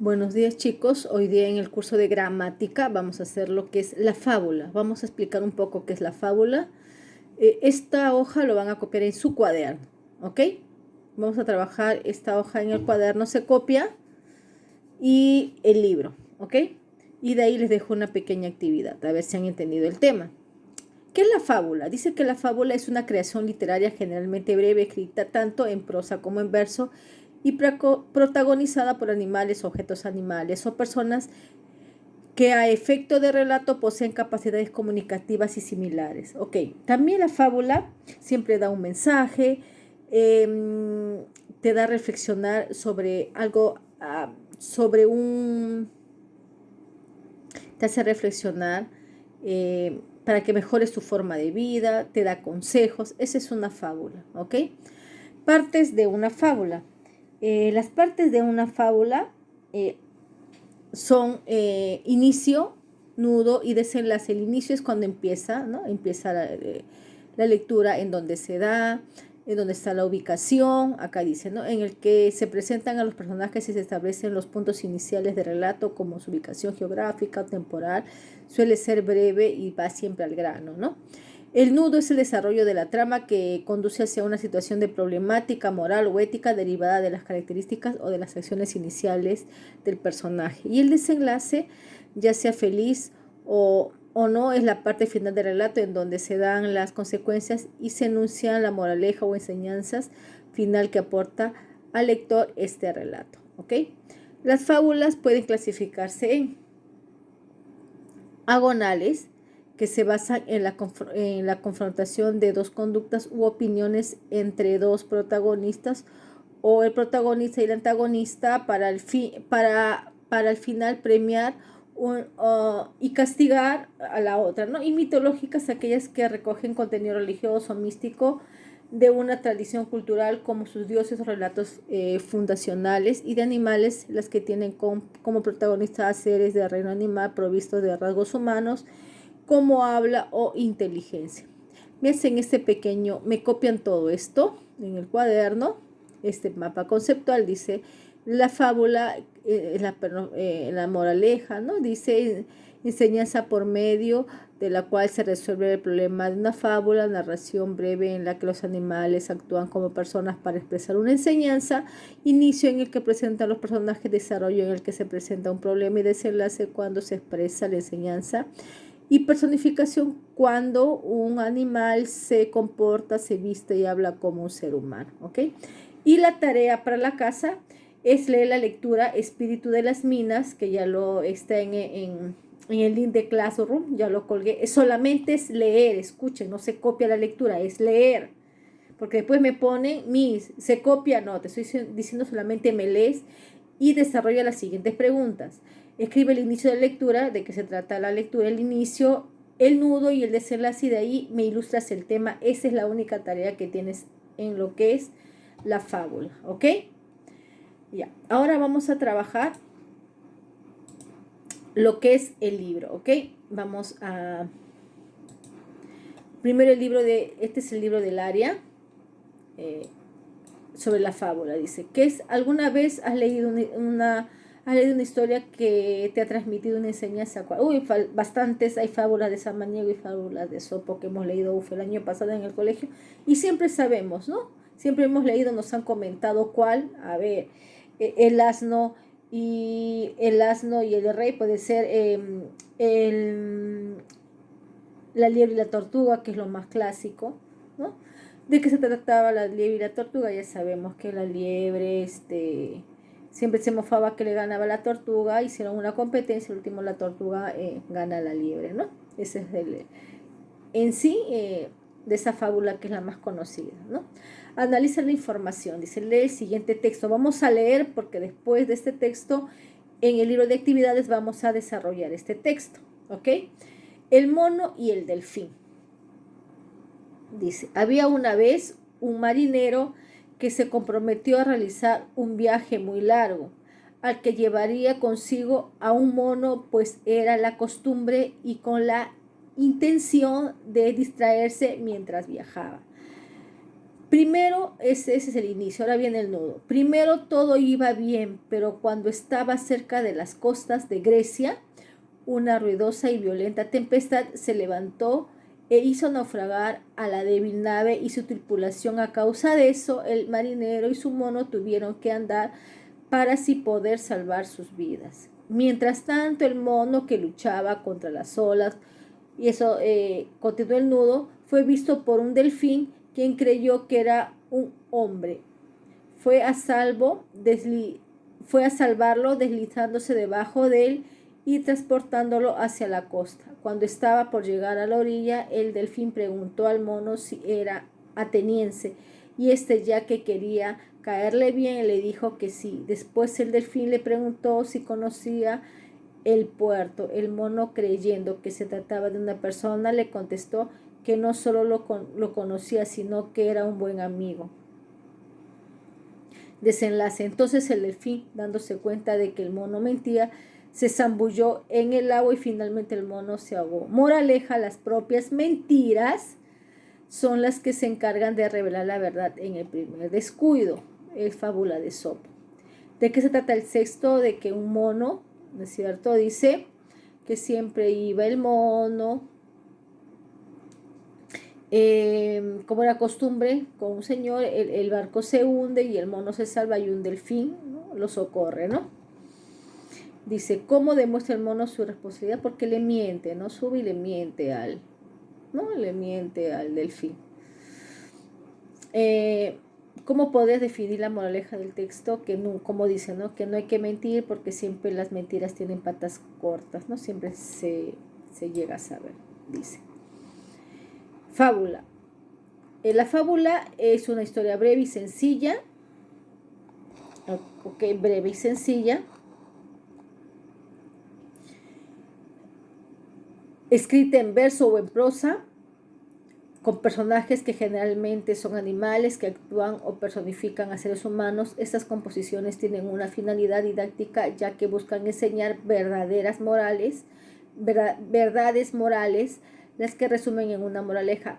Buenos días, chicos. Hoy día en el curso de gramática vamos a hacer lo que es la fábula. Vamos a explicar un poco qué es la fábula. Esta hoja lo van a copiar en su cuaderno, ¿ok? Vamos a trabajar esta hoja en el cuaderno, se copia, y el libro, ¿ok? Y de ahí les dejo una pequeña actividad, a ver si han entendido el tema. ¿Qué es la fábula? Dice que la fábula es una creación literaria generalmente breve, escrita tanto en prosa como en verso y protagonizada por animales, objetos animales o personas que a efecto de relato poseen capacidades comunicativas y similares. Ok, también la fábula siempre da un mensaje, te da a reflexionar sobre algo, te hace reflexionar para que mejores tu forma de vida, te da consejos. Esa es una fábula, ¿ok? Partes de una fábula. Las partes de una fábula son inicio, nudo y desenlace. El inicio es cuando empieza, ¿no? Empieza la lectura, en donde se da, en donde está la ubicación, acá dice, ¿no? En el que se presentan a los personajes y se establecen los puntos iniciales de relato, como su ubicación geográfica o temporal. Suele ser breve y va siempre al grano, ¿no? El nudo es el desarrollo de la trama que conduce hacia una situación de problemática moral o ética derivada de las características o de las acciones iniciales del personaje. Y el desenlace, ya sea feliz o no, es la parte final del relato en donde se dan las consecuencias y se enuncia la moraleja o enseñanzas final que aporta al lector este relato, ¿ok? Las fábulas pueden clasificarse en agonales, que se basan en la confrontación de dos conductas u opiniones entre dos protagonistas, o el protagonista y el antagonista para al final premiar y castigar a la otra, ¿no? Y mitológicas, aquellas que recogen contenido religioso, místico, de una tradición cultural, como sus dioses o relatos fundacionales, y de animales, las que tienen como protagonistas a seres del reino animal provistos de rasgos humanos, como habla o inteligencia. Me hacen este pequeño, me copian todo esto en el cuaderno. Este mapa conceptual dice la fábula, la moraleja, ¿no? Dice enseñanza por medio de la cual se resuelve el problema de una fábula, narración breve en la que los animales actúan como personas para expresar una enseñanza, inicio en el que presentan los personajes, desarrollo en el que se presenta un problema y desenlace cuando se expresa la enseñanza, y personificación cuando un animal se comporta, se viste y habla como un ser humano, ¿ok? Y la tarea para la casa es leer la lectura Espíritu de las Minas, que ya lo está en el link de Classroom, ya lo colgué. Solamente es leer, escuchen, no se copia la lectura, es leer. Porque después me ponen, se copia, no, te estoy diciendo solamente me lees y desarrolla las siguientes preguntas. Escribe el inicio de la lectura, de qué se trata la lectura, el inicio, el nudo y el desenlace, y de ahí me ilustras el tema. Esa es la única tarea que tienes en lo que es la fábula, ¿ok? Ya, ahora vamos a trabajar lo que es el libro, ¿ok? Vamos a... Primero este es el libro del área, sobre la fábula. Dice, ¿alguna vez has leído una historia que te ha transmitido una enseñanza? Uy, bastantes, hay fábulas de Samaniego y fábulas de Sopo que hemos leído el año pasado en el colegio, y siempre sabemos, ¿no? Siempre hemos leído, nos han comentado cuál. A ver, el asno y el rey, puede ser la liebre y la tortuga, que es lo más clásico, ¿no? ¿De qué se trataba la liebre y la tortuga? Ya sabemos que la liebre siempre se mofaba que le ganaba la tortuga, hicieron una competencia, el último la tortuga gana a la liebre, ¿no? Ese es en sí de esa fábula, que es la más conocida, ¿no? Analiza la información, dice, lee el siguiente texto. Vamos a leer porque después de este texto, en el libro de actividades vamos a desarrollar este texto, ¿ok? El mono y el delfín. Dice, había una vez un marinero que se comprometió a realizar un viaje muy largo, al que llevaría consigo a un mono, pues era la costumbre, y con la intención de distraerse mientras viajaba. Primero, ese es el inicio, ahora viene el nudo. Primero todo iba bien, pero cuando estaba cerca de las costas de Grecia, una ruidosa y violenta tempestad se levantó e hizo naufragar a la débil nave y su tripulación. A causa de eso, el marinero y su mono tuvieron que andar para así poder salvar sus vidas. Mientras tanto, el mono, que luchaba contra las olas, y eso continuó el nudo, fue visto por un delfín, quien creyó que era un hombre. Fue a salvarlo deslizándose debajo de él y transportándolo hacia la costa. Cuando estaba por llegar a la orilla, el delfín preguntó al mono si era ateniense, y ya que quería caerle bien, le dijo que sí. Después el delfín le preguntó si conocía el puerto. El mono, creyendo que se trataba de una persona, le contestó que no solo lo conocía, sino que era un buen amigo. Desenlace. Entonces el delfín, dándose cuenta de que el mono mentía, se zambulló en el agua y finalmente el mono se ahogó. Moraleja: las propias mentiras son las que se encargan de revelar la verdad en el primer descuido. Es fábula de Esopo. ¿De qué se trata el texto? De que un mono, ¿no es cierto?, dice que siempre iba el mono, como era costumbre, con un señor, el barco se hunde y el mono se salva y un delfín, ¿no?, lo socorre, ¿no? Dice, ¿cómo demuestra el mono su responsabilidad? Porque le miente, ¿no? Sube y le miente le miente al delfín. ¿Cómo podrías definir la moraleja del texto? Que no, como dice, ¿no?, que no hay que mentir porque siempre las mentiras tienen patas cortas, ¿no? Siempre se llega a saber, dice. Fábula. La fábula es una historia breve y sencilla. Ok, breve y sencilla. Escrita en verso o en prosa, con personajes que generalmente son animales que actúan o personifican a seres humanos. Estas composiciones tienen una finalidad didáctica, ya que buscan enseñar verdades morales, las que resumen en una moraleja.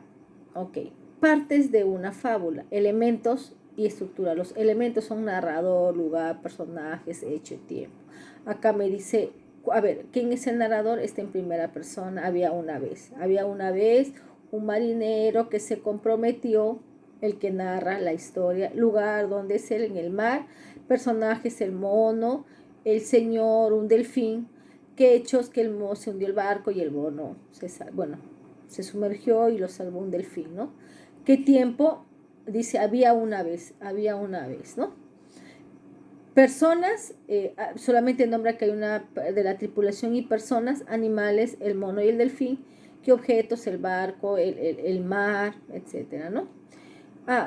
Ok, partes de una fábula, elementos y estructura. Los elementos son narrador, lugar, personajes, hecho y tiempo. Acá me dice, a ver, ¿quién es el narrador? Está en primera persona. Había una vez un marinero que se comprometió, el que narra la historia. Lugar, donde es él, en el mar. Personajes, el mono, el señor, un delfín. ¿Qué hechos? Que el mono se hundió el barco y el mono se sumergió y lo salvó un delfín, ¿no? ¿Qué tiempo? Dice, había una vez, ¿no? Personas, solamente nombra que hay una de la tripulación, y personas, animales, el mono y el delfín. ¿Qué objetos? El barco, el mar, etcétera, ¿no?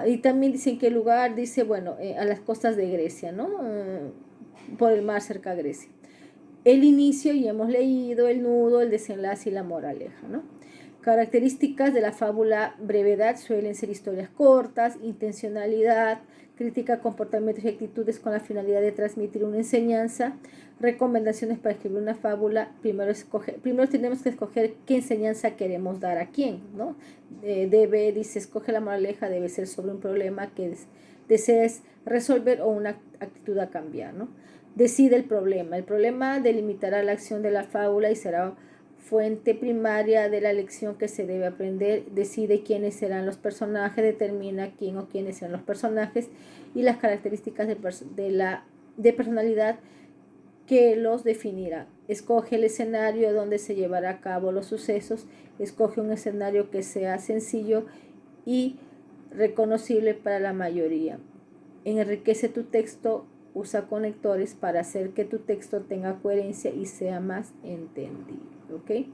Y también dicen qué lugar, dice, a las costas de Grecia, ¿no? Por el mar cerca de Grecia. El inicio, y hemos leído, el nudo, el desenlace y la moraleja, ¿no? Características de la fábula: brevedad, suelen ser historias cortas; intencionalidad, crítica a comportamientos y actitudes con la finalidad de transmitir una enseñanza; recomendaciones para escribir una fábula: primero tenemos que escoger qué enseñanza queremos dar a quién, ¿no? Dice, escoge la moraleja, debe ser sobre un problema que desees resolver o una actitud a cambiar, ¿no? Decide el problema delimitará la acción de la fábula y será fuente primaria de la lección que se debe aprender. Decide quiénes serán los personajes, determina quién o quiénes serán los personajes y las características de personalidad que los definirá. Escoge el escenario donde se llevará a cabo los sucesos. Escoge un escenario que sea sencillo y reconocible para la mayoría. Enriquece tu texto. Usa conectores para hacer que tu texto tenga coherencia y sea más entendible, ¿ok?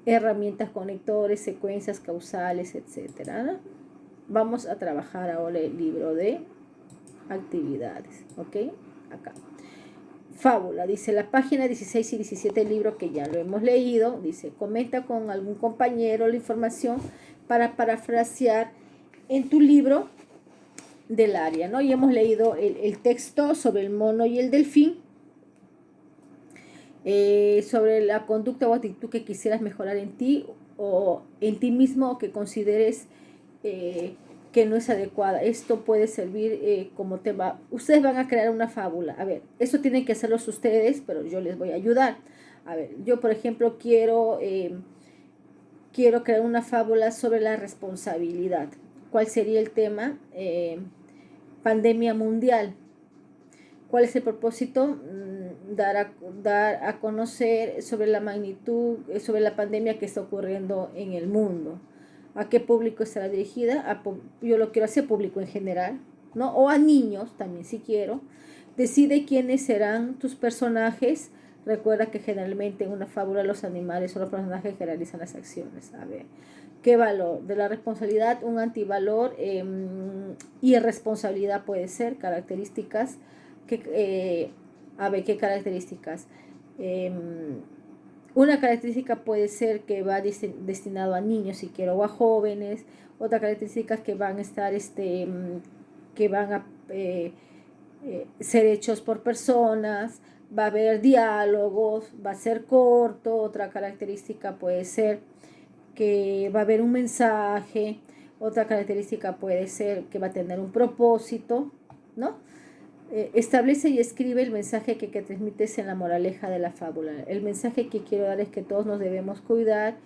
Herramientas, conectores, secuencias causales, etcétera, ¿no? Vamos a trabajar ahora el libro de actividades, ¿ok? Acá. Fábula, dice la página 16 y 17 del libro, que ya lo hemos leído. Dice, comenta con algún compañero la información para parafrasear en tu libro del área, ¿no? Y hemos leído el texto sobre el mono y el delfín, sobre la conducta o actitud que quisieras mejorar en ti o en ti mismo, o que consideres que no es adecuada. Esto puede servir como tema. Ustedes van a crear una fábula. A ver, eso tienen que hacerlo ustedes, pero yo les voy a ayudar. A ver, yo por ejemplo quiero crear una fábula sobre la responsabilidad. ¿Cuál sería el tema? Pandemia mundial. ¿Cuál es el propósito? Dar a conocer sobre la magnitud, sobre la pandemia que está ocurriendo en el mundo. ¿A qué público estará dirigida? Yo lo quiero hacer público en general, ¿no? O a niños también si quiero. Decide quiénes serán tus personajes. Recuerda que generalmente en una fábula los animales o los personajes que realizan las acciones. A ver, ¿qué valor? De la responsabilidad, un antivalor, irresponsabilidad puede ser, características. A ver, ¿qué características? Una característica puede ser que va destinado a niños, si quiero, o a jóvenes. Otra característica es que van a estar, que van a ser hechos por personas. Va a haber diálogos, va a ser corto. Otra característica puede ser que va a haber un mensaje. Otra característica puede ser que va a tener un propósito, ¿no? Establece y escribe el mensaje que transmites en la moraleja de la fábula. El mensaje que quiero dar es que todos nos debemos cuidar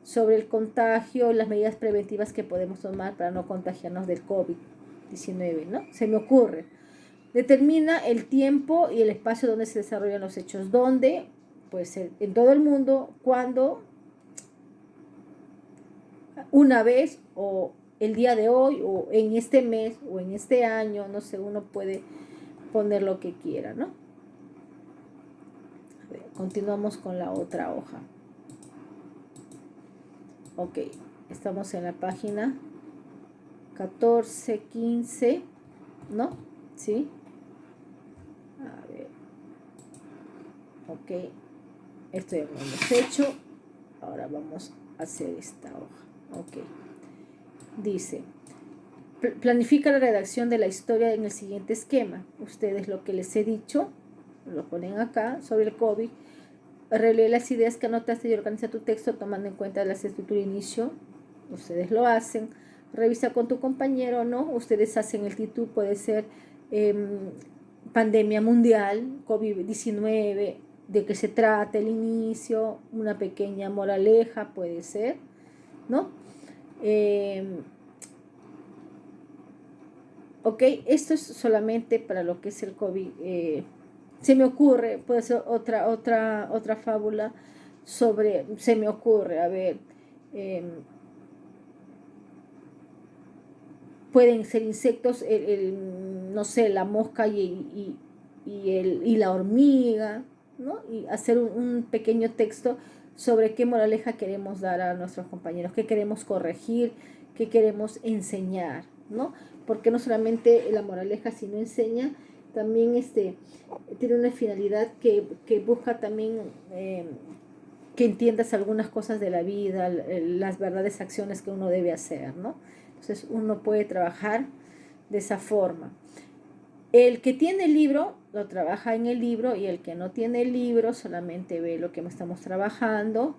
sobre el contagio, las medidas preventivas que podemos tomar para no contagiarnos del COVID-19, ¿no? Se me ocurre. Determina el tiempo y el espacio donde se desarrollan los hechos. ¿Dónde? Pues en todo el mundo. ¿Cuándo? Una vez o el día de hoy o en este mes o en este año, no sé, uno puede poner lo que quiera, ¿no? A ver, continuamos con la otra hoja. Ok, estamos en la página 14, 15, ¿no? ¿Sí? A ver. Ok, esto ya lo hemos hecho. Ahora vamos a hacer esta hoja. Ok. Dice, planifica la redacción de la historia en el siguiente esquema. Ustedes lo que les he dicho, lo ponen acá, sobre el COVID. Relee las ideas que anotaste y organiza tu texto tomando en cuenta la estructura de inicio. Ustedes lo hacen. Revisa con tu compañero, ¿no? Ustedes hacen el título, puede ser pandemia mundial, COVID-19, de qué se trata el inicio, una pequeña moraleja puede ser, ¿no? Ok, esto es solamente para lo que es el COVID. Se me ocurre, puede ser otra fábula sobre, se me ocurre, a ver, pueden ser insectos, no sé, la mosca y la hormiga, ¿no? Y hacer un pequeño texto sobre qué moraleja queremos dar a nuestros compañeros, qué queremos corregir, qué queremos enseñar, ¿no? Porque no solamente la moraleja, sino enseña, también tiene una finalidad que busca también que entiendas algunas cosas de la vida, las verdaderas acciones que uno debe hacer, ¿no? Entonces uno puede trabajar de esa forma. El que tiene el libro lo trabaja en el libro y el que no tiene el libro solamente ve lo que estamos trabajando.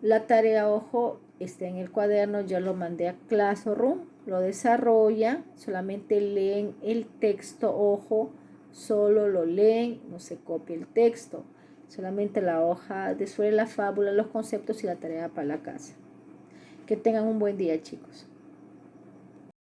La tarea, ojo, está en el cuaderno, ya lo mandé a Classroom, lo desarrolla, solamente leen el texto, ojo, solo lo leen, no se copia el texto, solamente la hoja de sobre la fábula, los conceptos y la tarea para la casa. Que tengan un buen día, chicos.